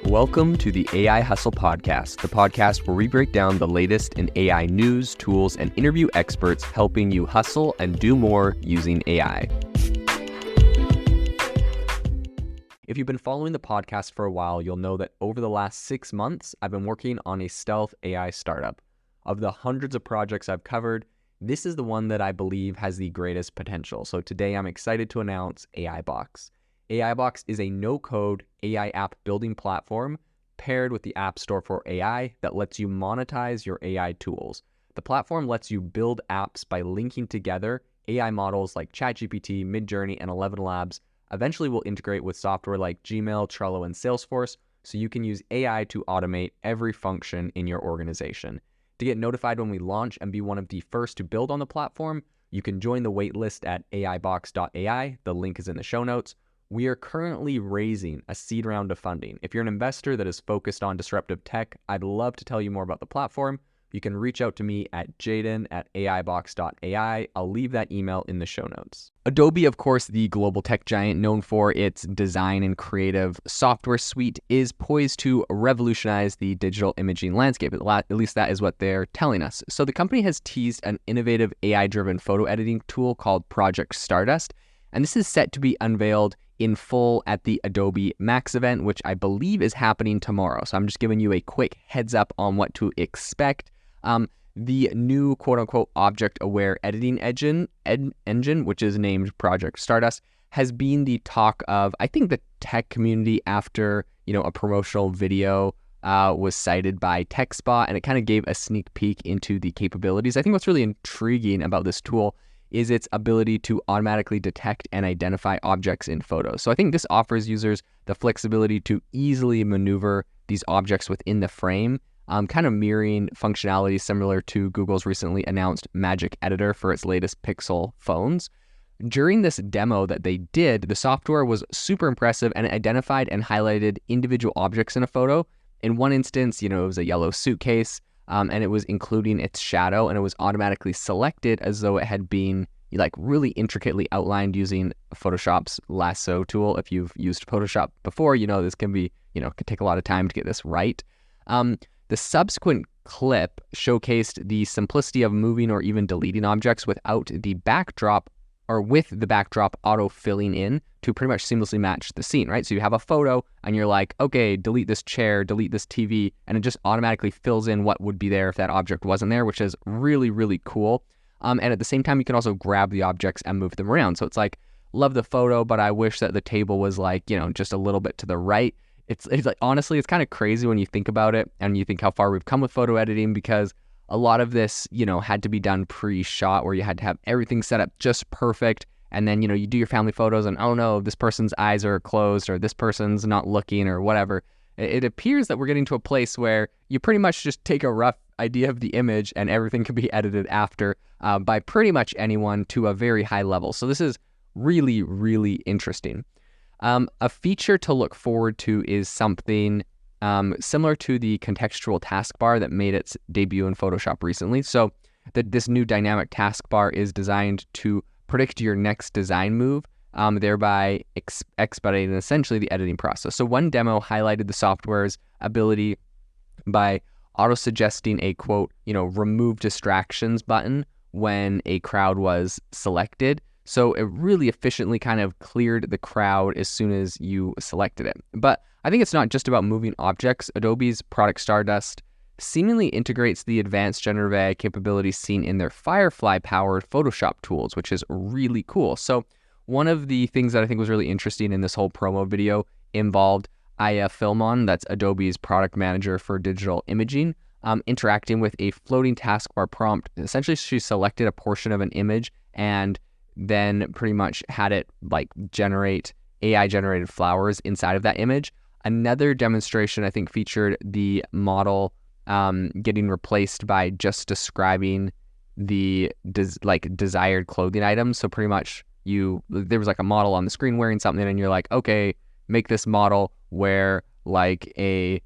Welcome to the AI Hustle Podcast, the podcast where we break down the latest in AI news, tools, and interview experts helping you hustle and do more using AI. If you've been following the podcast for a while, you'll know that over the last 6 months, I've been working on a stealth AI startup. Of the hundreds of projects I've covered, this is the one that I believe has the greatest potential. So today I'm excited to announce AIBox. AIBox is a no-code AI app building platform paired with the App Store for AI that lets you monetize your AI tools. The platform lets you build apps by linking together AI models like ChatGPT, Midjourney, and 11 Labs. Eventually will integrate with software like Gmail, Trello, and Salesforce, so you can use AI to automate every function in your organization. To get notified when we launch and be one of the first to build on the platform, you can join the waitlist at aibox.ai. The link is in the show notes. We are currently raising a seed round of funding. If you're an investor that is focused on disruptive tech, I'd love to tell you more about the platform. You can reach out to me at jaden@aibox.ai. I'll leave that email in the show notes. Adobe, of course, the global tech giant known for its design and creative software suite, is poised to revolutionize the digital imaging landscape. At least that is what they're telling us. So the company has teased an innovative AI-driven photo editing tool called Project Stardust, and this is set to be unveiled in full at the Adobe Max event, which I believe is happening tomorrow. So I'm just giving you a quick heads up on what to expect. The new quote-unquote object-aware editing engine, which is named Project Stardust, has been the talk of, I think, the tech community after, a promotional video was cited by TechSpot, and it kind of gave a sneak peek into the capabilities. I think what's really intriguing about this tool is its ability to automatically detect and identify objects in photos. So I think this offers users the flexibility to easily maneuver these objects within the frame, kind of mirroring functionality similar to Google's recently announced Magic Editor for its latest Pixel phones. During this demo that they did, the software was super impressive and it identified and highlighted individual objects in a photo. In one instance, it was a yellow suitcase, and it was including its shadow, and it was automatically selected as though it had been really intricately outlined using Photoshop's lasso tool. If you've used Photoshop before, this can be, could take a lot of time to get this right. The subsequent clip showcased the simplicity of moving or even deleting objects without the backdrop, or with the backdrop auto-filling in to pretty much seamlessly match the scene, right? So you have a photo and you're like, okay, delete this chair, delete this TV, and it just automatically fills in what would be there if that object wasn't there, which is really, really cool. And at the same time, you can also grab the objects and move them around. So it's like, love the photo, but I wish that the table was just a little bit to the right. It's like, honestly, it's kind of crazy when you think about it and you think how far we've come with photo editing, because a lot of this, had to be done pre-shot, where you had to have everything set up just perfect. And then, you do your family photos and, oh no, this person's eyes are closed or this person's not looking or whatever. It appears that we're getting to a place where you pretty much just take a rough idea of the image and everything can be edited after by pretty much anyone to a very high level. So this is really, really interesting. A feature to look forward to is something similar to the contextual taskbar that made its debut in Photoshop recently. So this new dynamic taskbar is designed to predict your next design move, thereby expediting essentially the editing process. So one demo highlighted the software's ability by auto-suggesting a quote, remove distractions button when a crowd was selected. So it really efficiently kind of cleared the crowd as soon as you selected it. But I think it's not just about moving objects. Adobe's Project Stardust seemingly integrates the advanced generative AI capabilities seen in their Firefly-powered Photoshop tools, which is really cool. So one of the things that I think was really interesting in this whole promo video involved Aya Filmon, that's Adobe's product manager for digital imaging, interacting with a floating taskbar prompt. Essentially, she selected a portion of an image and then pretty much had it generate AI-generated flowers inside of that image. Another demonstration, I think, featured the model getting replaced by just describing the desired clothing items. So pretty much there was a model on the screen wearing something, and you're like, okay, make this model wear a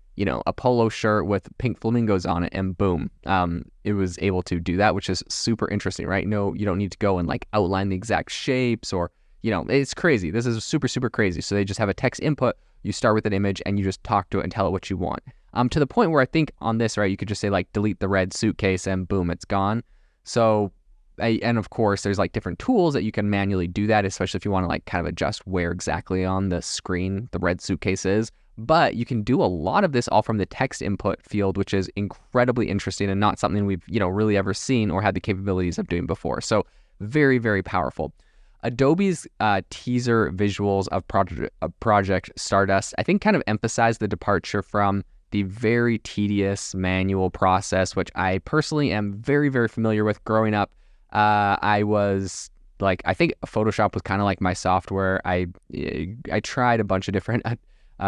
polo shirt with pink flamingos on it, and boom, it was able to do that, which is super interesting, right? No, you don't need to go and outline the exact shapes or, it's crazy. This is super, super crazy. So they just have a text input, you start with an image and you just talk to it and tell it what you want. To the point where I think on this, right, you could just say like delete the red suitcase and boom, it's gone. So, and of course, there's like different tools that you can manually do that, especially if you want to like kind of adjust where exactly on the screen the red suitcase is. But you can do a lot of this all from the text input field, which is incredibly interesting and not something we've, really ever seen or had the capabilities of doing before. So very, very powerful. Adobe's teaser visuals of Project Stardust, I think, kind of emphasize the departure from the very tedious manual process, which I personally am very, very familiar with. Growing up, I was like, I think Photoshop was kind of like my software. I tried a bunch of different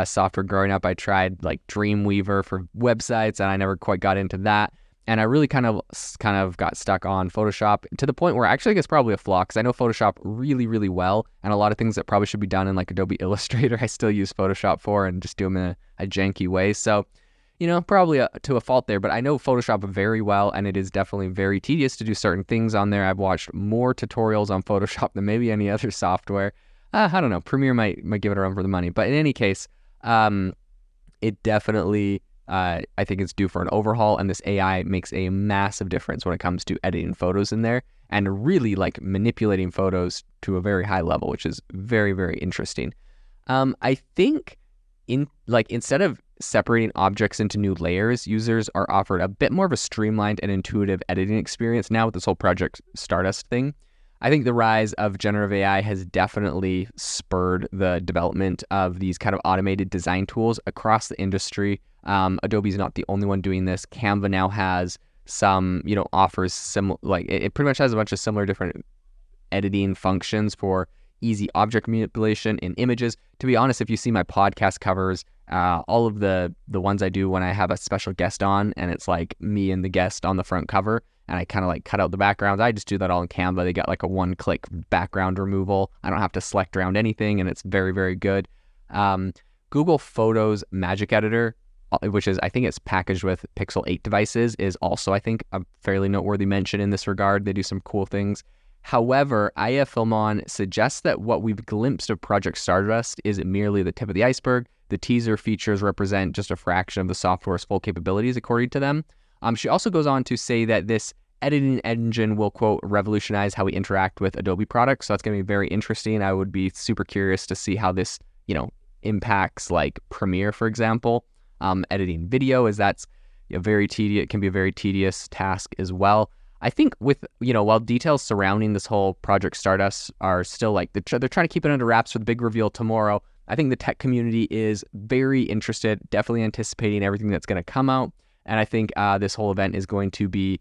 software growing up. I tried like Dreamweaver for websites, and I never quite got into that. And I really kind of got stuck on Photoshop to the point where actually I think it's probably a flaw, because I know Photoshop really, really well, and a lot of things that probably should be done in like Adobe Illustrator, I still use Photoshop for and just do them in a janky way. So, probably to a fault there, but I know Photoshop very well, and it is definitely very tedious to do certain things on there. I've watched more tutorials on Photoshop than maybe any other software. I don't know. Premiere might give it a run for the money, but in any case, it definitely, I think it's due for an overhaul, and this AI makes a massive difference when it comes to editing photos in there and really like manipulating photos to a very high level, which is very, very interesting. I think instead of separating objects into new layers, users are offered a bit more of a streamlined and intuitive editing experience now with this whole Project Stardust thing. I think the rise of generative AI has definitely spurred the development of these kind of automated design tools across the industry. Adobe's not the only one doing this. Canva now has some, offers similar, like it pretty much has a bunch of similar different editing functions for easy object manipulation in images. To be honest, if you see my podcast covers, all of the ones I do when I have a special guest on and it's like me and the guest on the front cover, and I kind of like cut out the backgrounds, I just do that all in Canva. They got like a one-click background removal. I don't have to select around anything, and it's very, very good. Google Photos Magic Editor, which is, I think it's packaged with Pixel 8 devices, is also, I think, a fairly noteworthy mention in this regard. They do some cool things. However, IF Filmon suggests that what we've glimpsed of Project Stardust is merely the tip of the iceberg. The teaser features represent just a fraction of the software's full capabilities, according to them. She also goes on to say that this editing engine will, quote, revolutionize how we interact with Adobe products. So that's going to be very interesting. I would be super curious to see how this, impacts like Premiere, for example. Editing video, as that's it can be a very tedious task as well. I think with, while details surrounding this whole Project Stardust are still like, they're trying to keep it under wraps for the big reveal tomorrow, I think the tech community is very interested, definitely anticipating everything that's going to come out. And I think this whole event is going to be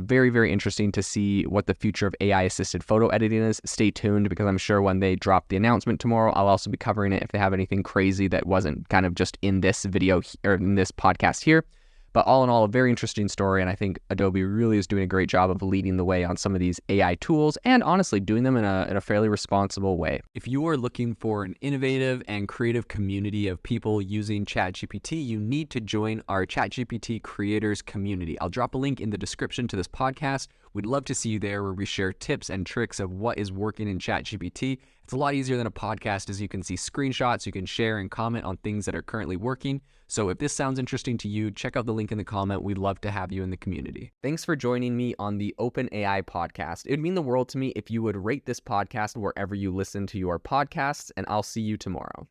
very, very interesting to see what the future of AI-assisted photo editing is. Stay tuned, because I'm sure when they drop the announcement tomorrow, I'll also be covering it if they have anything crazy that wasn't kind of just in this video or in this podcast here. But all in all, a very interesting story, and I think Adobe really is doing a great job of leading the way on some of these AI tools, and honestly doing them in a fairly responsible way. If you are looking for an innovative and creative community of people using ChatGPT, you need to join our ChatGPT creators community. I'll drop a link in the description to this podcast. We'd love to see you there, where we share tips and tricks of what is working in ChatGPT. It's a lot easier than a podcast, as you can see screenshots, you can share and comment on things that are currently working. So if this sounds interesting to you, check out the link in the comment. We'd love to have you in the community. Thanks for joining me on the OpenAI podcast. It would mean the world to me if you would rate this podcast wherever you listen to your podcasts, and I'll see you tomorrow.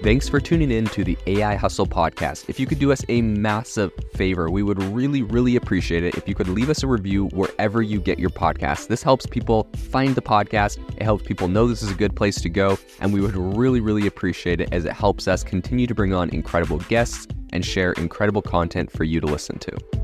Thanks for tuning in to the AI Hustle podcast. If you could do us a massive favor, we would really, really appreciate it if you could leave us a review wherever you get your podcasts. This helps people find the podcast. It helps people know this is a good place to go. And we would really, really appreciate it, as it helps us continue to bring on incredible guests and share incredible content for you to listen to.